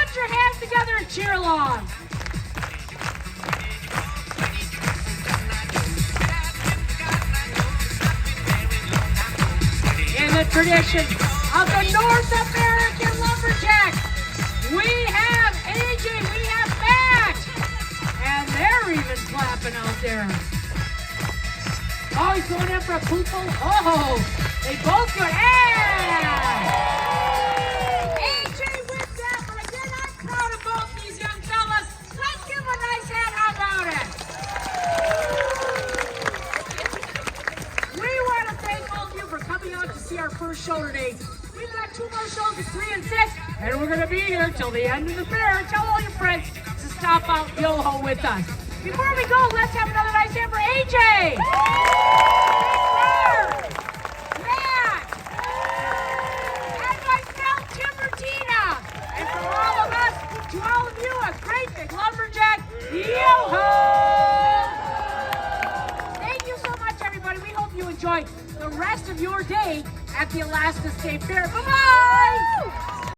Put your hands together and cheer along. In the tradition of the North American Lumberjack, we have AJ, we have Matt, and they're even clapping out there. Oh, he's going in for a poople. Oh, they both go, AJ with that, but again, I'm proud of both these young fellas. Let's give them a nice hand, how about it? We want to thank all of you for coming out to see our first show today. We've got 2 more shows at 3 and 6, and we're going to be here till the end of the fair. Tell all your friends to stop out Yoho with us. Before we go, let's have another nice hand for AJ! Matt! And myself, Tim Bertina! And from all of us, to all of you, a great big lumberjack, Yoho! Thank you so much, everybody. We hope you enjoy the rest of your day at the Alaska State Fair. Bye-bye!